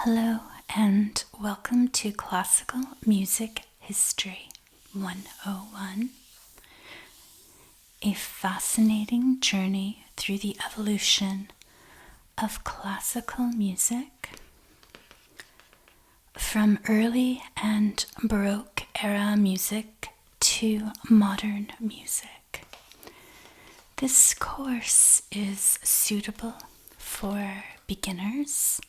Hello and welcome to Classical Music History 101, a fascinating journey through the evolution of classical music from early and Baroque era music to modern music. This course is suitable for beginners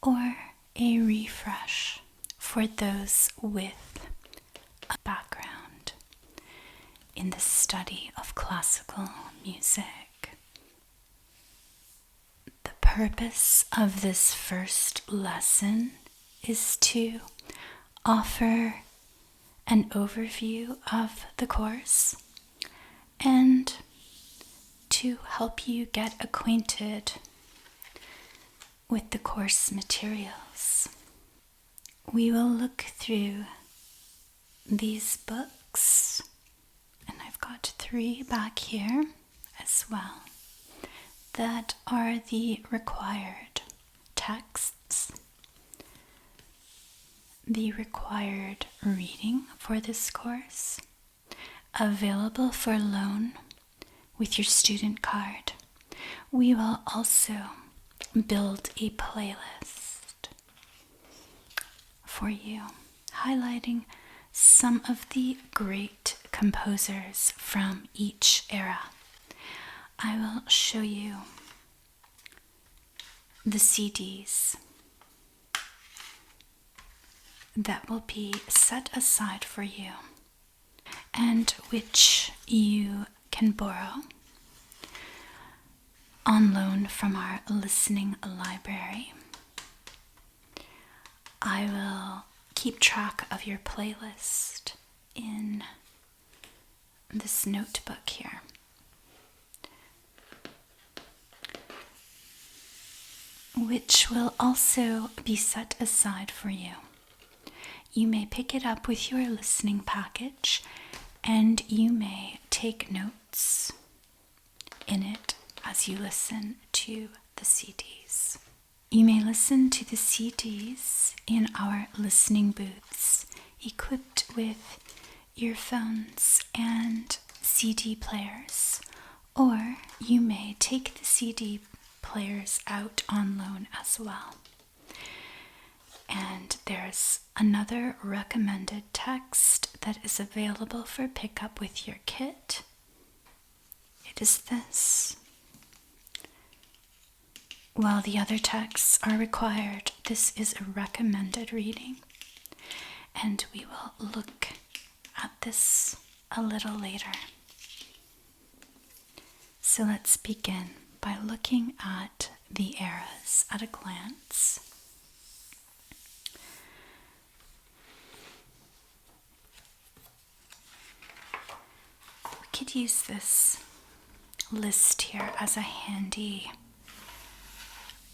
or a refresh for those with a background in the study of classical music. The purpose of this first lesson is to offer an overview of the course and to help you get acquainted with the course materials. We will look through these books, and I've got 3 back here as well, that are the required texts, the required reading for this course, available for loan with your student card. We will also build a playlist for you, highlighting some of the great composers from each era. I will show you the CDs that will be set aside for you and which you can borrow on loan from our listening library. I will keep track of your playlist in this notebook here. Which will also be set aside for you. You may pick it up with your listening package and you may take notes in it as you listen to the CDs. You may listen to the CDs in our listening booths, equipped with earphones and CD players, or you may take the CD players out on loan as well. And there's another recommended text that is available for pickup with your kit. It is this. While the other texts are required, this is a recommended reading, and we will look at this a little later. So let's begin by looking at the eras at a glance. We could use this list here as a handy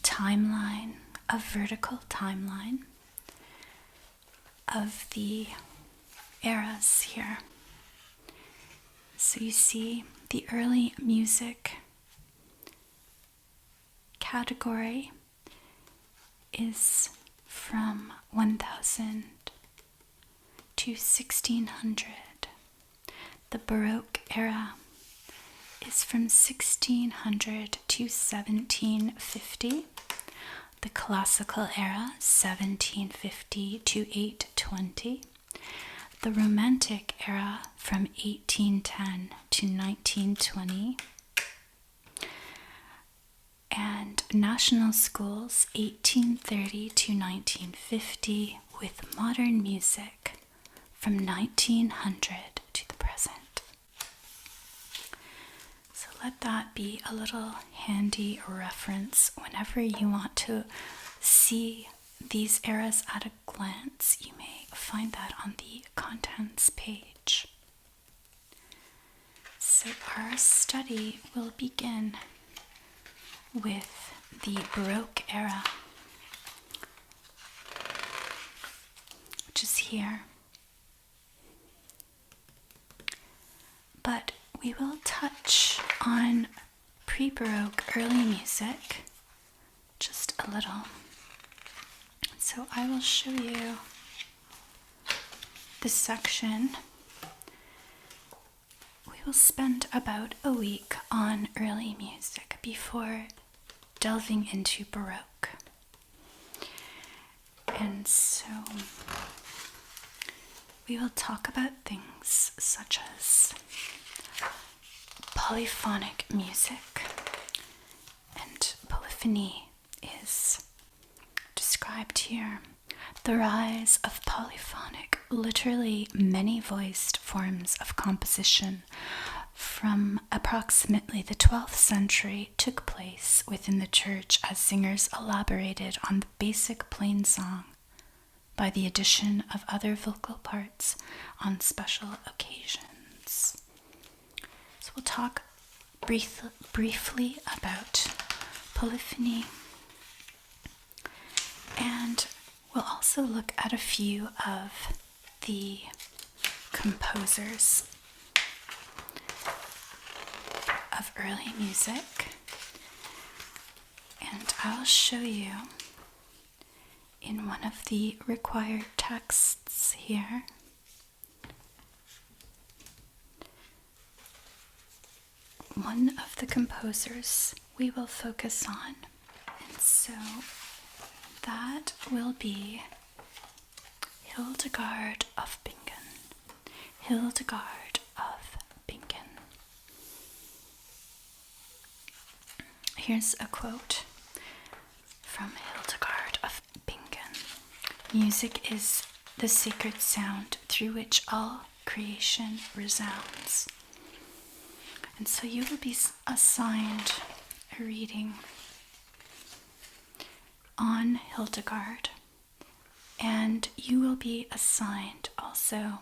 timeline, a vertical timeline of the eras here. So you see the early music category is from 1000 to 1600. The Baroque era is from 1600 to 1750. The Classical era, 1750 to 820. The Romantic era, from 1810 to 1920. And National Schools, 1830 to 1950, with modern music from 1900 to the present. So let that be a little handy reference whenever you want to see these eras at a glance. You may find that on the contents page. So our study will begin with the Baroque era, which is here. But we will touch on pre-Baroque early music just a little. So I will show you this section. We will spend about a week on early music before delving into Baroque. And so we will talk about things such as polyphonic music, and polyphony is described here. The rise of polyphonic, literally many-voiced forms of composition from approximately the 12th century took place within the church as singers elaborated on the basic plain song by the addition of other vocal parts on special occasions. So we'll talk briefly about polyphony, and we'll also look at a few of the composers of early music, and I'll show you in one of the required texts here one of the composers we will focus on, and so that will be Hildegard of Bingen. Hildegard of Bingen. Here's a quote from Hildegard of Bingen. Music is the sacred sound through which all creation resounds. And so you will be assigned a reading on Hildegard, and you will be assigned also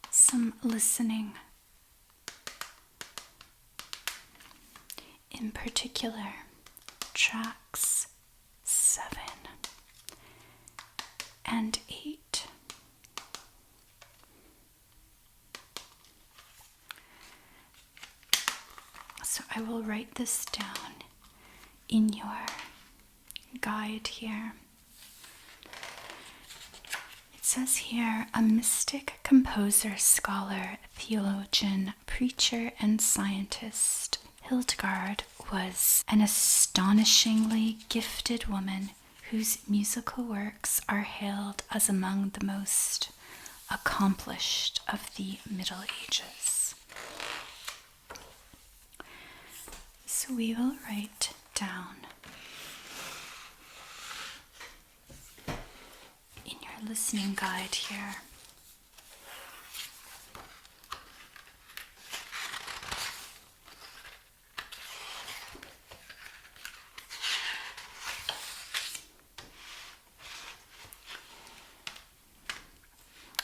some listening. In particular, tracks 7 and 8. So I will write this down in your guide here. It says here, a mystic, composer, scholar, theologian, preacher, and scientist, Hildegard was an astonishingly gifted woman whose musical works are hailed as among the most accomplished of the Middle Ages. So we will write down in your listening guide here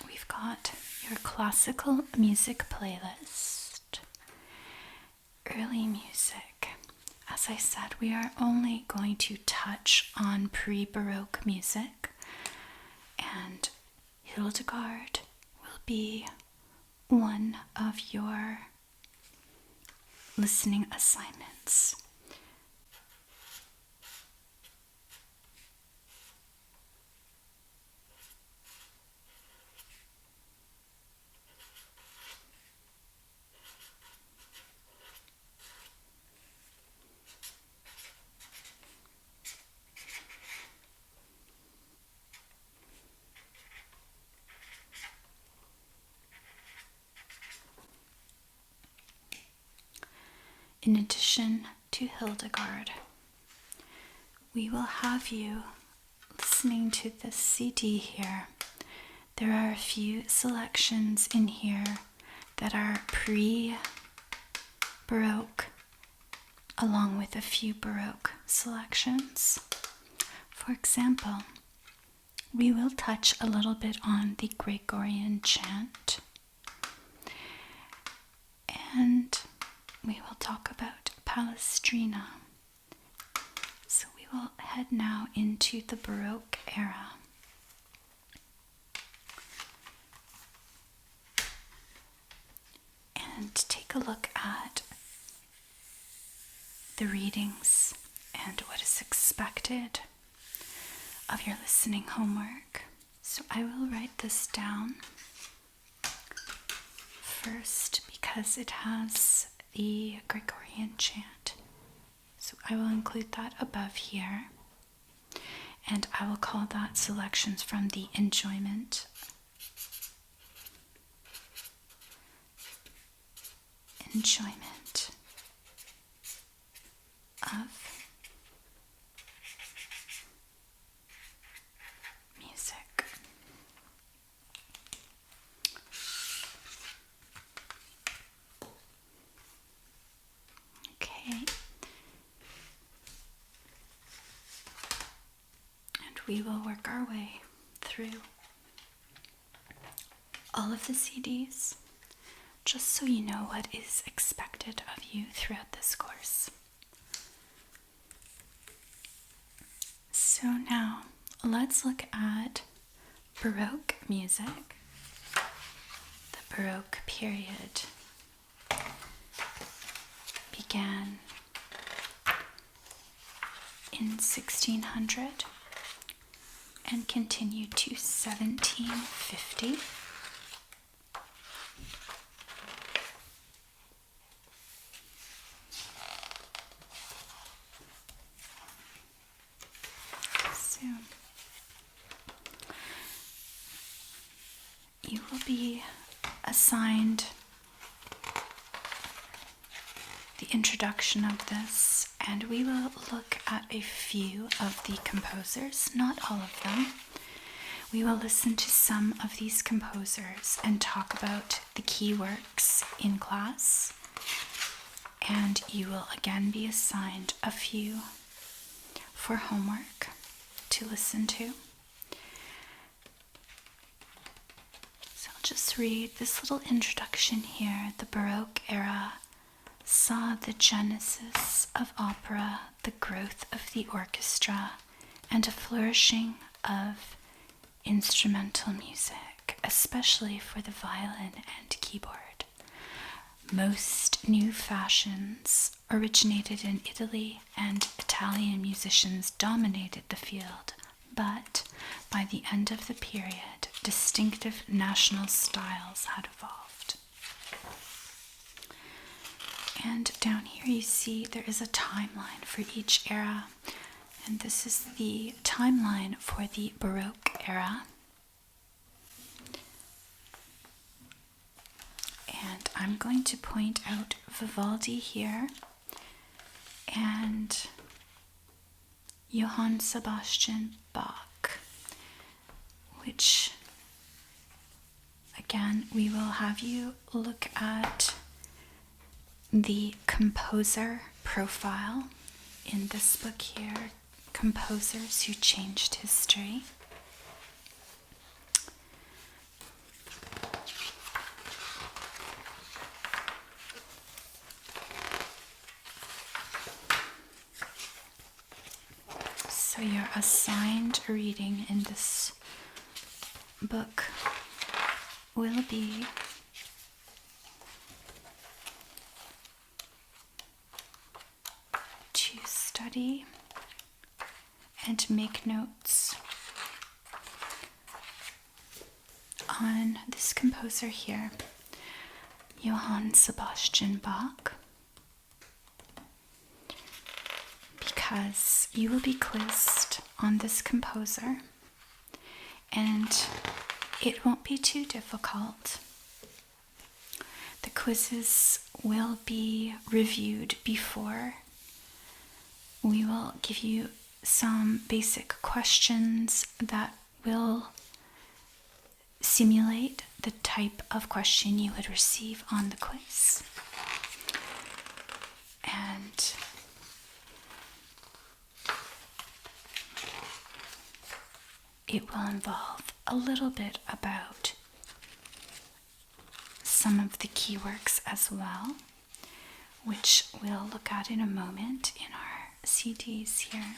we've got your classical music playlist, early music. As I said, we are only going to touch on pre-Baroque music, and Hildegard will be one of your listening assignments. In addition to Hildegard, we will have you listening to this CD here. There are a few selections in here that are pre-Baroque, along with a few Baroque selections. For example, we will touch a little bit on the Gregorian chant, and we will talk about Palestrina. So we will head now into the Baroque era. And take a look at the readings and what is expected of your listening homework. So I will write this down first because it has the Gregorian chant. So I will include that above here, and I will call that selections from the enjoyment of music. Okay. And we will work our way through all of the CDs, just so you know what is expected of you throughout this course. So now, let's look at Baroque music. The Baroque period began in 1600 and continued to 1750. So you will be assigned the introduction of this, and we will look at a few of the composers, not all of them. We will listen to some of these composers and talk about the key works in class, and you will again be assigned a few for homework to listen to. So I'll just read this little introduction here. The Baroque era saw the genesis of opera, the growth of the orchestra, and a flourishing of instrumental music, especially for the violin and keyboard. Most new fashions originated in Italy, and Italian musicians dominated the field, but by the end of the period, distinctive national styles had evolved. And down here you see there is a timeline for each era, and this is the timeline for the Baroque era. And I'm going to point out Vivaldi here and Johann Sebastian Bach, which again we will have you look at the composer profile in this book here, Composers Who Changed History. So your assigned reading in this book will be to study and make notes on this composer here, Johann Sebastian Bach, because you will be quizzed on this composer and it won't be too difficult. The quizzes will be reviewed before. We will give you some basic questions that will simulate the type of question you would receive on the quiz. And it will involve a little bit about some of the key works as well, which we'll look at in a moment in our CDs here.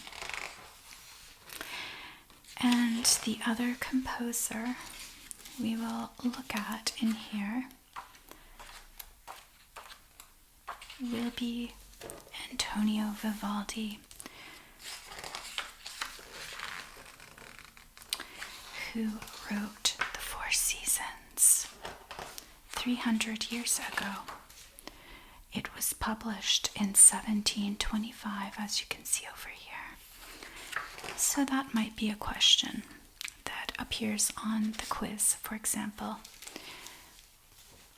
And the other composer we will look at in here will be Antonio Vivaldi, who wrote The Four Seasons 300 years ago. It was published in 1725, as you can see over here. So that might be a question that appears on the quiz, for example,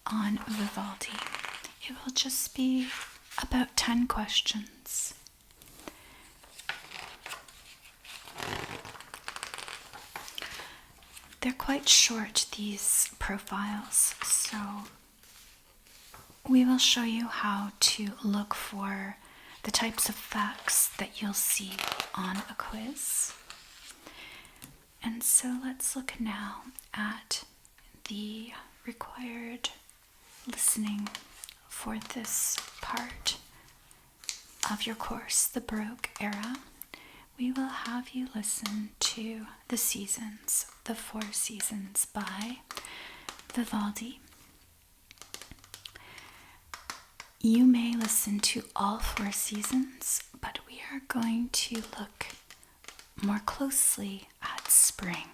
on Vivaldi. It will just be about 10 questions. They're quite short, these profiles, so we will show you how to look for the types of facts that you'll see on a quiz. And so let's look now at the required listening for this part of your course, the Baroque era. We will have you listen to The Seasons, The Four Seasons by Vivaldi. You may listen to all four seasons, but we are going to look more closely at spring.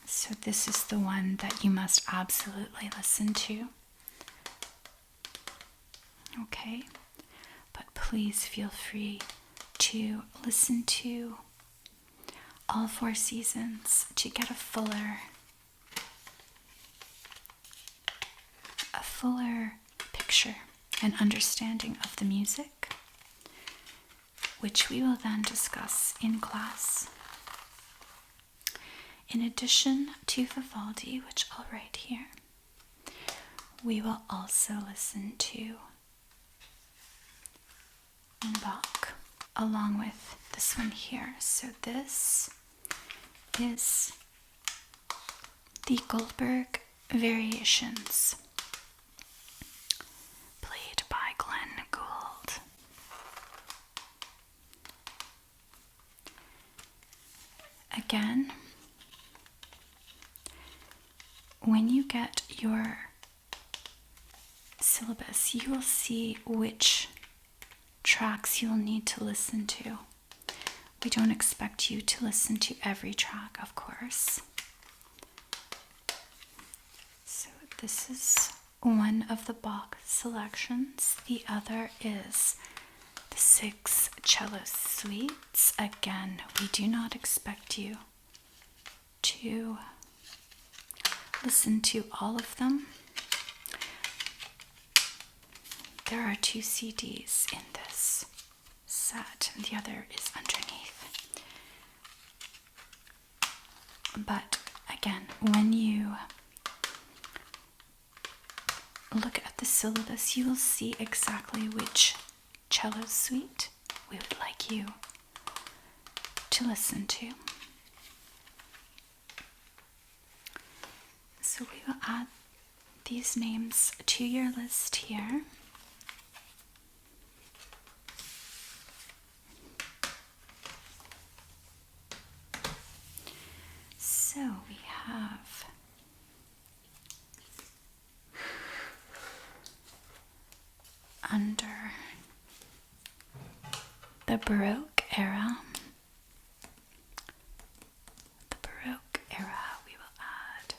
So this is the one that you must absolutely listen to. Okay? But please feel free to listen to all four seasons to get a fuller picture and understanding of the music, which we will then discuss in class. In addition to Vivaldi, which I'll write here, we will also listen to Bach, along with this one here. So this is the Goldberg Variations, played by Glenn Gould. Again, when you get your syllabus, you will see which tracks you'll need to listen to. We don't expect you to listen to every track, of course. So this is one of the Bach selections. The other is the 6 cello suites. Again, we do not expect you to listen to all of them. There are 2 CDs in this set, and the other is underneath. But again, when you look at the syllabus, you will see exactly which cello suite we would like you to listen to. So we will add these names to your list here. So we have under the Baroque era, we will add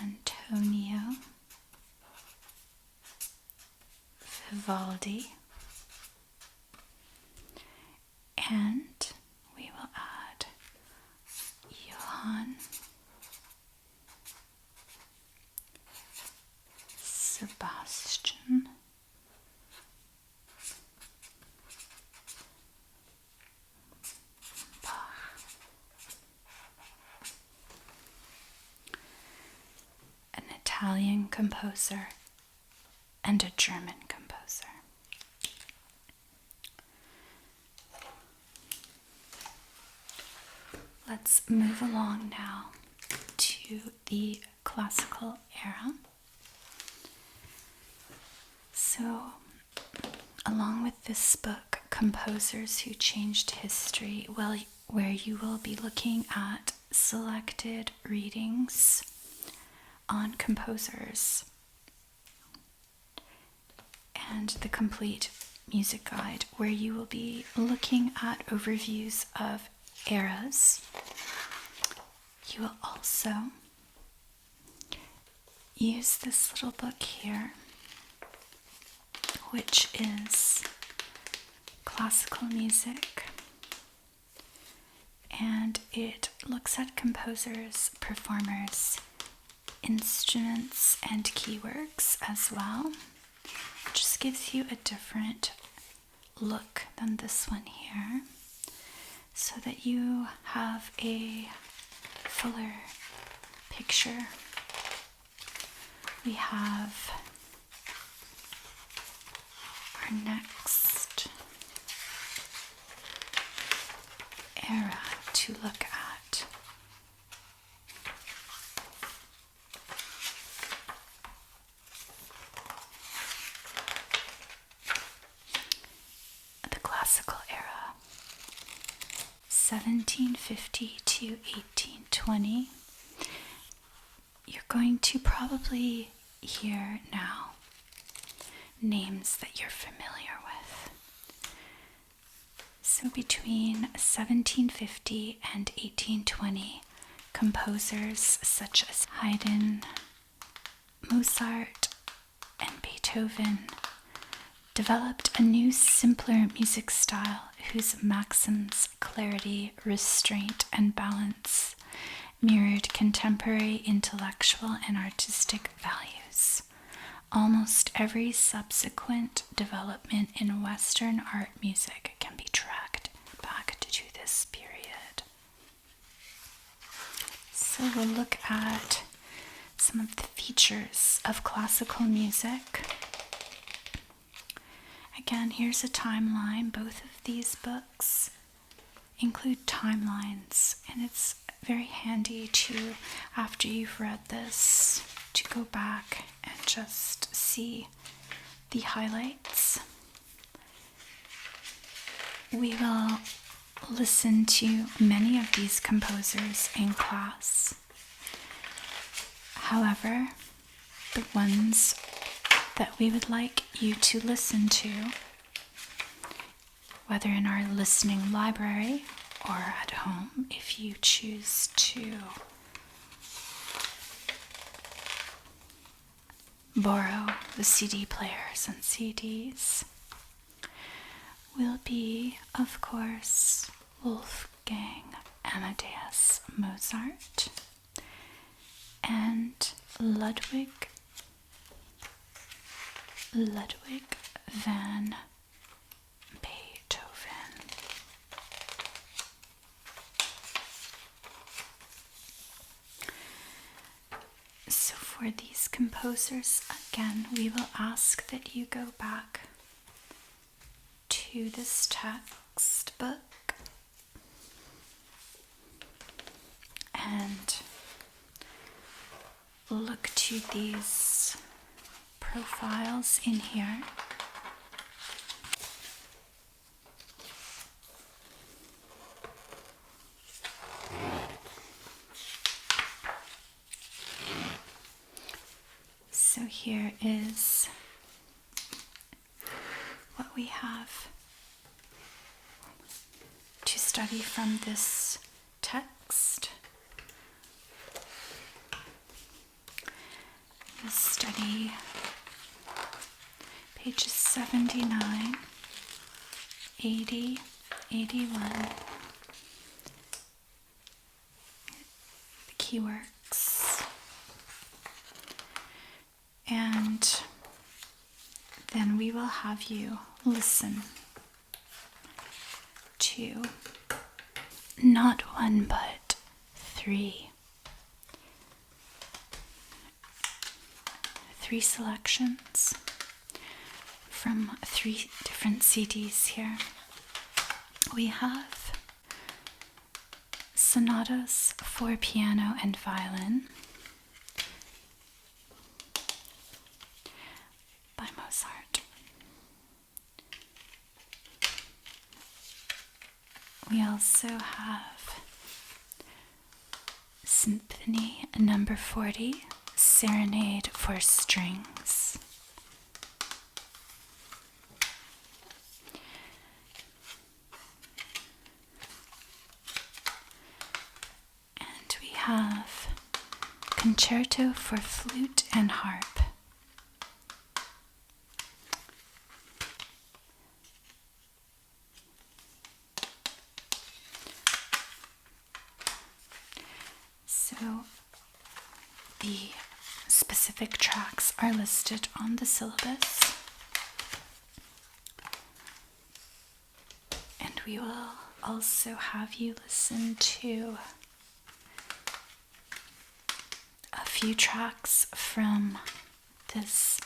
Antonio Vivaldi, and we will add Johann Sebastian Bach, an Italian composer and a German composer. Let's move along now to the classical era. So, along with this book, Composers Who Changed History, where you will be looking at selected readings on composers and the complete music guide where you will be looking at overviews of eras. You will also use this little book here, which is classical music, and it looks at composers, performers, instruments, and keyworks as well. It just gives you a different look than this one here, so that you have a fuller picture. We have our next era to look at. The classical era, 1750 to 1820. You're going to probably hear now names that you're familiar with. So between 1750 and 1820, composers such as Haydn, Mozart, and Beethoven developed a new, simpler music style whose maxims, clarity, restraint, and balance mirrored contemporary intellectual and artistic values. Almost every subsequent development in Western art music can be tracked back to this period. So we'll look at some of the features of classical music. Again, here's a timeline. Both of these books include timelines, and it's very handy to, after you've read this, to go back and just see the highlights. We will listen to many of these composers in class. However, the ones that we would like you to listen to, whether in our listening library or at home, if you choose to borrow the CD players and CDs, will be, of course, Wolfgang Amadeus Mozart and Ludwig van Beethoven. So for these composers, again, we will ask that you go back to this textbook and look to these profiles in here. So here is what we have to study from this text. We'll study pages 79, 80, 81, the keyworks, and then we will have you listen to not one but three selections from 3 different CDs here. We have sonatas for piano and violin by Mozart. We also have Symphony Number 40, Serenade for Strings. Concerto for Flute and Harp. So the specific tracks are listed on the syllabus, and we will also have you listen to a few tracks from this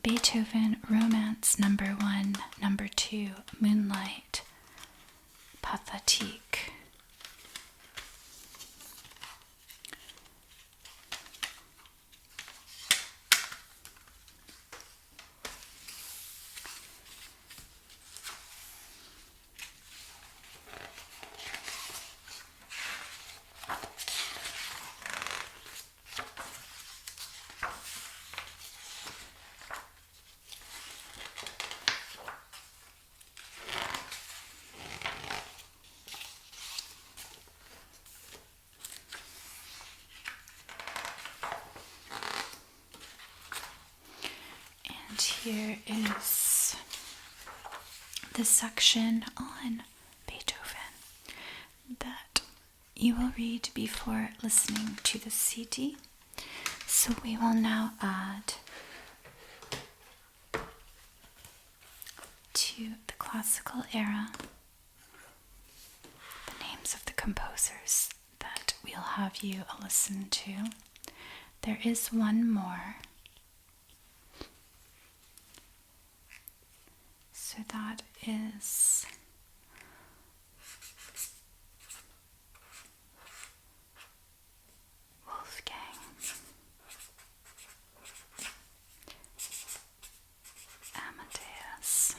Beethoven Romance No. 1, No. 2, Moonlight, Pathétique. And here is the section on Beethoven that you will read before listening to the CD. So we will now add to the classical era the names of the composers that we'll have you listen to. There is one more. So that is Wolfgang Amadeus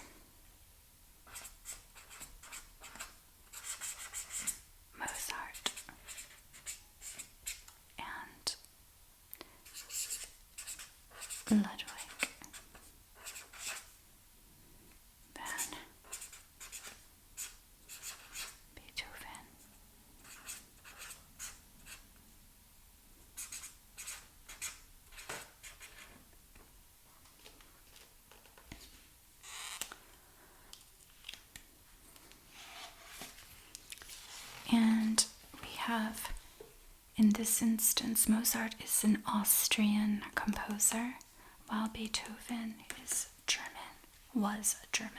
Mozart and Ludwig van Beethoven. And we have, in this instance, Mozart is an Austrian composer, while Beethoven is German, was German.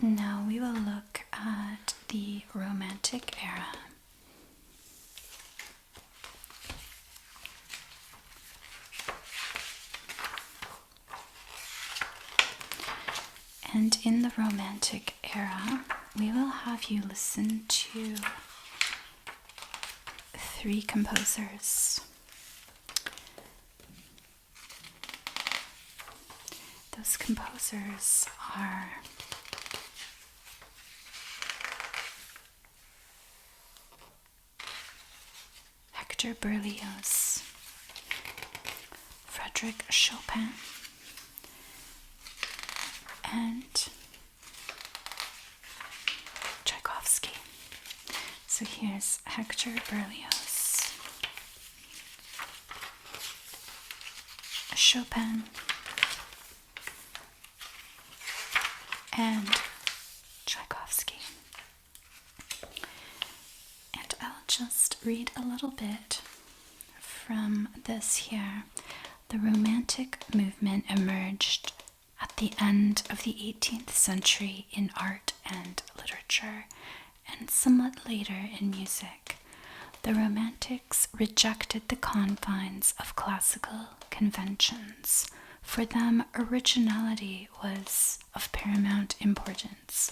Now we will look at the Romantic era. And in the Romantic era, we will have you listen to 3 composers. Those composers are Hector Berlioz, Frédéric Chopin, and Tchaikovsky. So here's Hector Berlioz, Chopin, and Tchaikovsky. And I'll just read a little bit from this here. The Romantic movement emerged at the end of the 18th century in art and literature, and somewhat later in music. The Romantics rejected the confines of classical conventions. For them, originality was of paramount importance.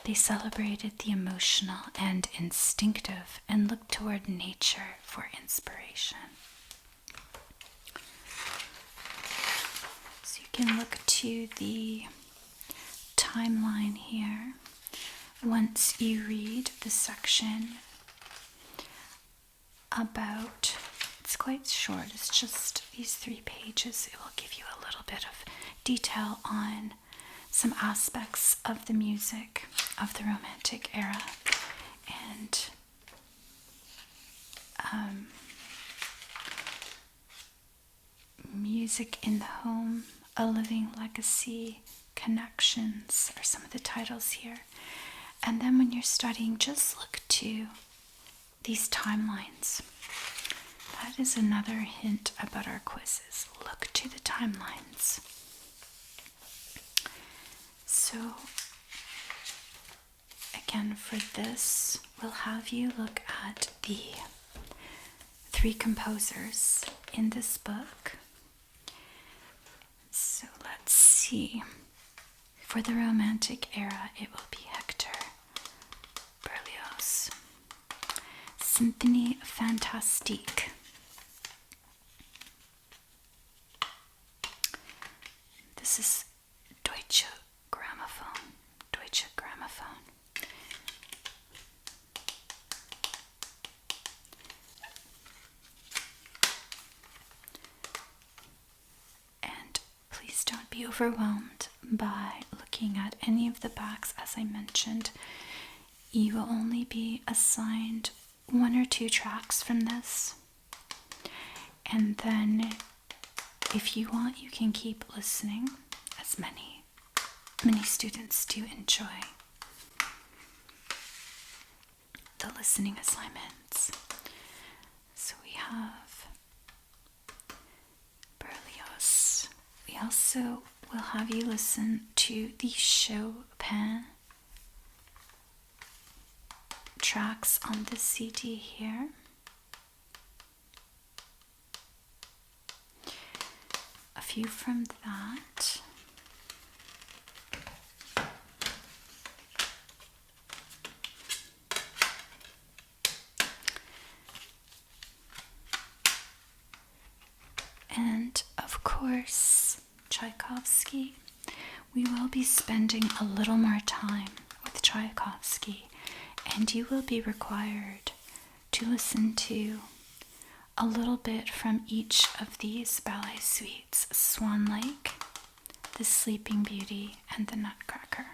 They celebrated the emotional and instinctive and looked toward nature for inspiration. So you can look to the timeline here. Once you read the section about, it's quite short, it's just these 3 pages. It will give you a little bit of detail on some aspects of the music of the Romantic era, and music in the home, a living legacy, connections are some of the titles here. And then when you're studying, just look to these timelines. That is another hint about our quizzes. Look to the timelines. So again, for this, we'll have you look at the 3 composers in this book. So let's see. For the Romantic era, it will be Hector Berlioz. Symphonie Fantastique. This is Deutsche Grammophon. Deutsche Grammophon. And please don't be overwhelmed by looking at any of the backs. As I mentioned, you will only be assigned 1 or 2 tracks from this. And then if you want, you can keep listening, as many students do enjoy the listening assignments. So we have Berlioz. We also will have you listen to the Chopin tracks on the CD here. A few from that. And of course, Tchaikovsky. We will be spending a little more time with Tchaikovsky, and you will be required to listen to a little bit from each of these ballet suites: Swan Lake, The Sleeping Beauty, and The Nutcracker.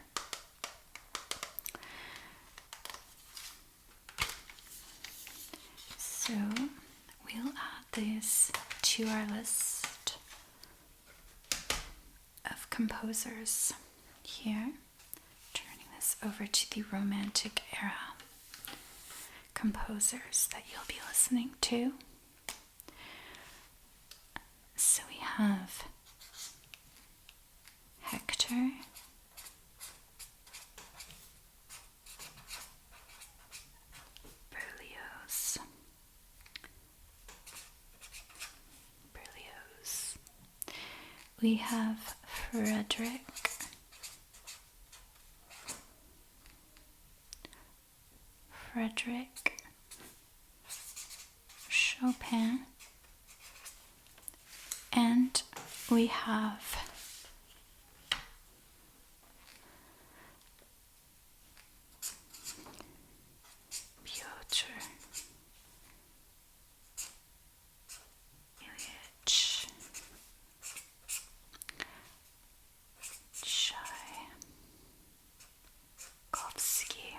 So we'll add this to our list of composers here. Turning this over to the Romantic era composers that you'll be listening to. So we have Hector, Berlioz, we have Frederick, Chopin, and we have Piotr Ilyich Tchaikovsky.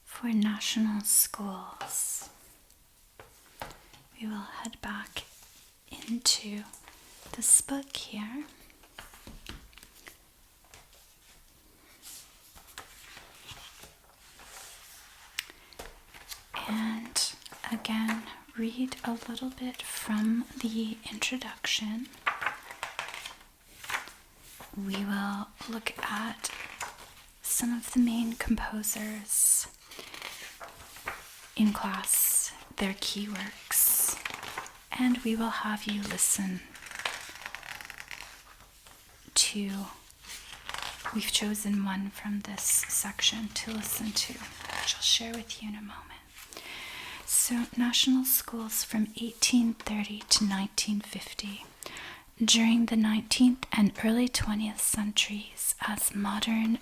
For national schools, we will head back into this book here. And again, read a little bit from the introduction. We will look at some of the main composers in class, their key works, and we will have you listen to, we've chosen one from this section to listen to, which I'll share with you in a moment. So, national schools from 1830 to 1950. During the 19th and early 20th centuries, as modern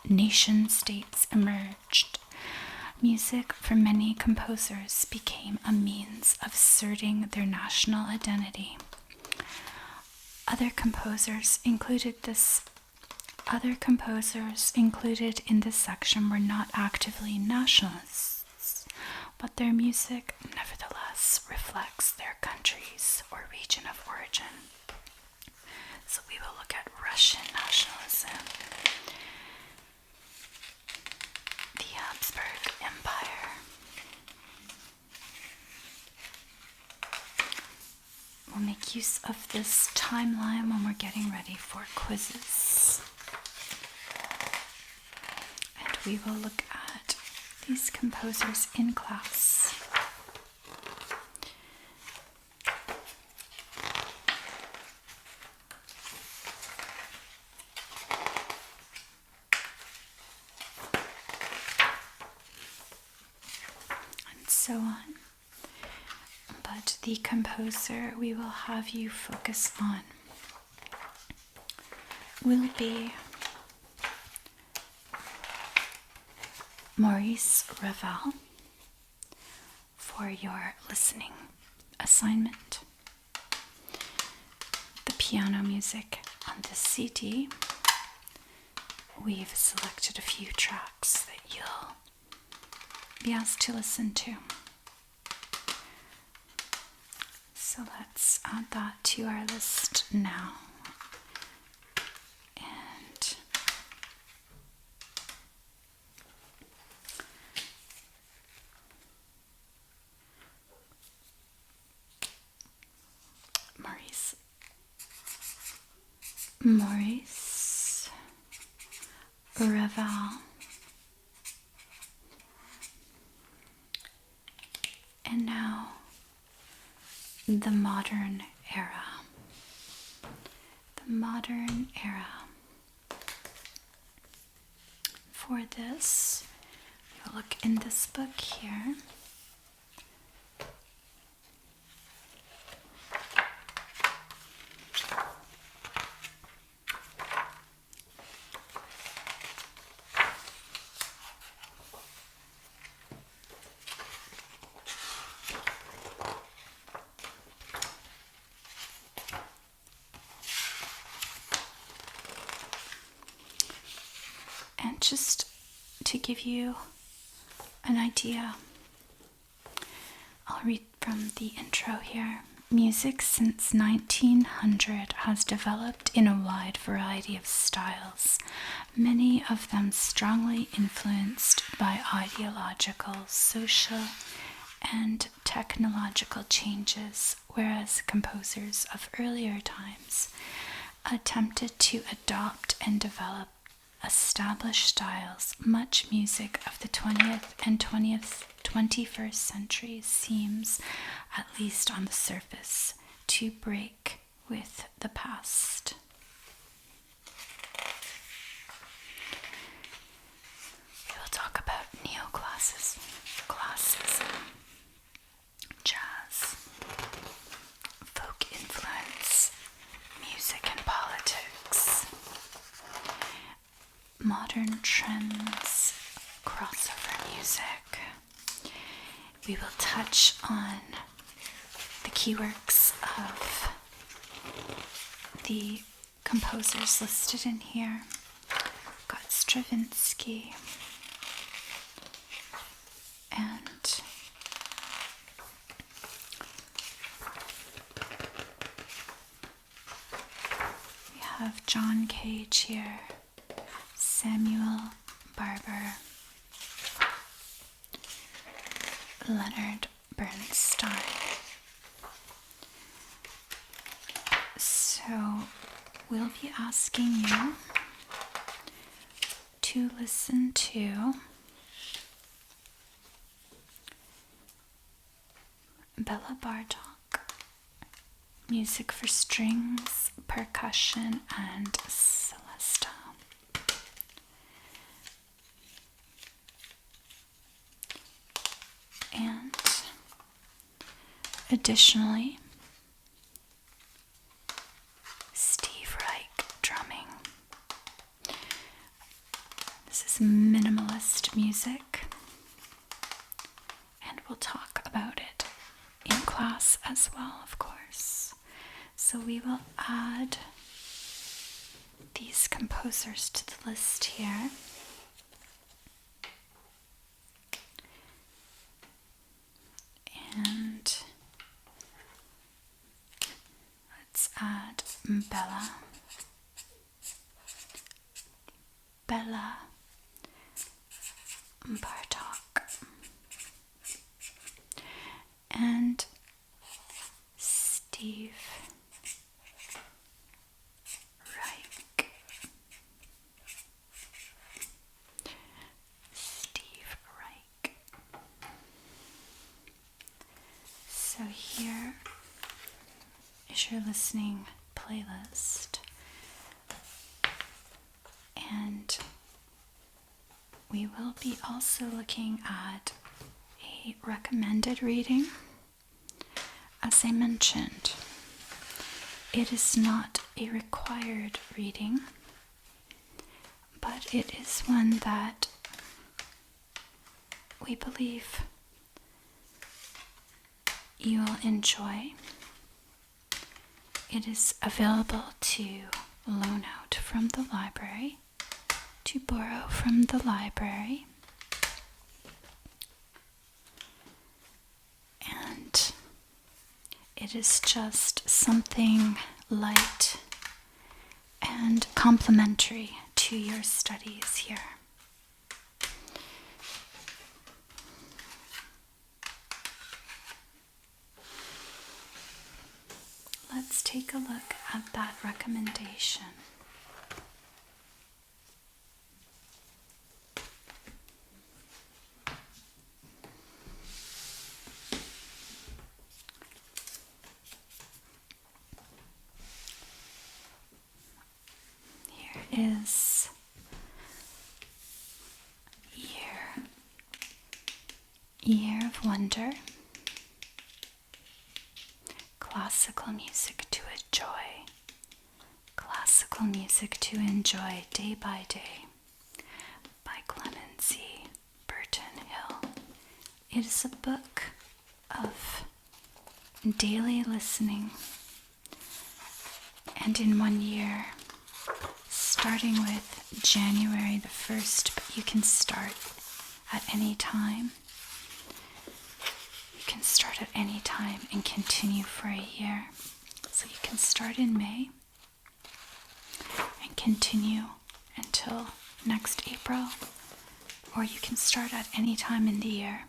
nation states emerged, Music for many composers became a means of asserting their national identity. Other composers included in this section were not actively nationalists, but their music nevertheless reflects their country's or region of origin. So we will look at Russian nationalism, the Habsburg Empire. We'll make use of this timeline when we're getting ready for quizzes. And we will look at these composers in class. And so on. But the composer we will have you focus on will be Maurice Ravel for your listening assignment. The piano music on this CD, we've selected a few tracks that you'll be asked to listen to. So let's add that to our list now. And Maurice Ravel. And now the modern era. The modern era. For this, we'll look in this book here. And just to give you an idea, I'll read from the intro here. Music since 1900 has developed in a wide variety of styles, many of them strongly influenced by ideological, social, and technological changes, whereas composers of earlier times attempted to adopt and develop established styles. Much music of the 20th and 21st centuries seems, at least on the surface, to break with the past. We will talk about neoclassicism, classicism, jazz, folk influence, music and politics, modern trends, crossover music. We will touch on the key works of the composers listed in here. We've got Stravinsky and we have John Cage here, Samuel Barber, Leonard Bernstein. So we'll be asking you to listen to Bela Bartok, music for strings, percussion, and celesta. And additionally, Steve Reich drumming. This is minimalist music. as well, of course. So we will add these composers to the list here. And let's add Bella Bartok and Steve Reich. So here is your listening playlist, and we will be also looking at a recommended reading. As I mentioned, it is not a required reading, but it is one that we believe you will enjoy. It is available to loan out from the library, to borrow from the library, and it is just something light and complementary to your studies here. Let's take a look at that recommendation. Here is Year of Wonder. Classical music to enjoy. Classical music to enjoy day by day by Clemency Burton Hill. It is a book of daily listening, and in 1 year, starting with January the 1st, but you can start at any time. You can start at any time and continue for a year. So you can start in May and continue until next April, or you can start at any time in the year.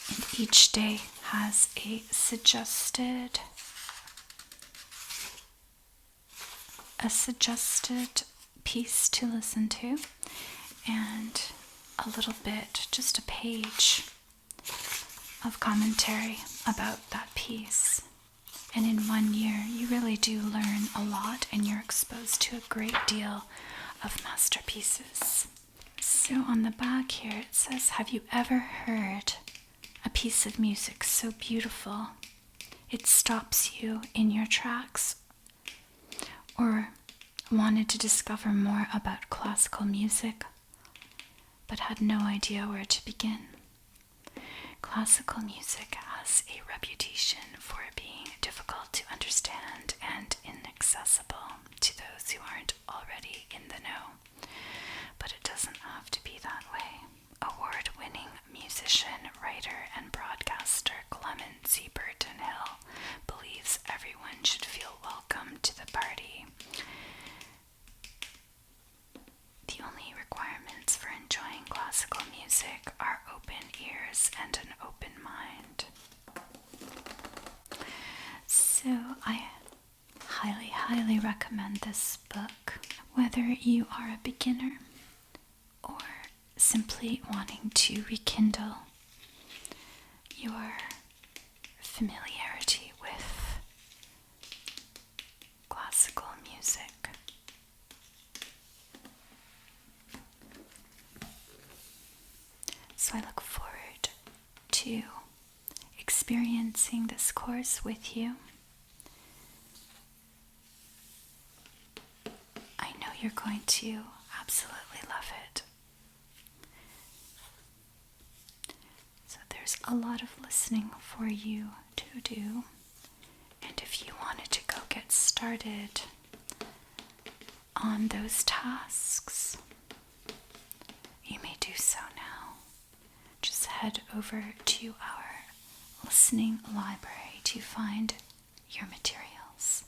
And each day has a suggested piece to listen to, and a little bit, just a page of commentary about that piece. And in 1 year, you really do learn a lot, and you're exposed to a great deal of masterpieces. So on the back here, it says, have you ever heard a piece of music so beautiful it stops you in your tracks? Or wanted to discover more about classical music, but had no idea where to begin? Classical music has a reputation for being difficult to understand and inaccessible to those who aren't already in the know. But it doesn't have to be that way. Award-winning musician, writer, and broadcaster Clemency Burton Hill believes everyone should feel welcome to the party. The only requirements for enjoying classical music are open ears and an open mind. So I highly recommend this book, whether you are a beginner or simply wanting to rekindle your familiarity with classical music. So I look forward to experiencing this course with you. I know you're going to absolutely love it. So there there's a lot of listening for you to do. And if you wanted to go get started on those tasks, you may do so now. Just head over to our listening library to find your materials.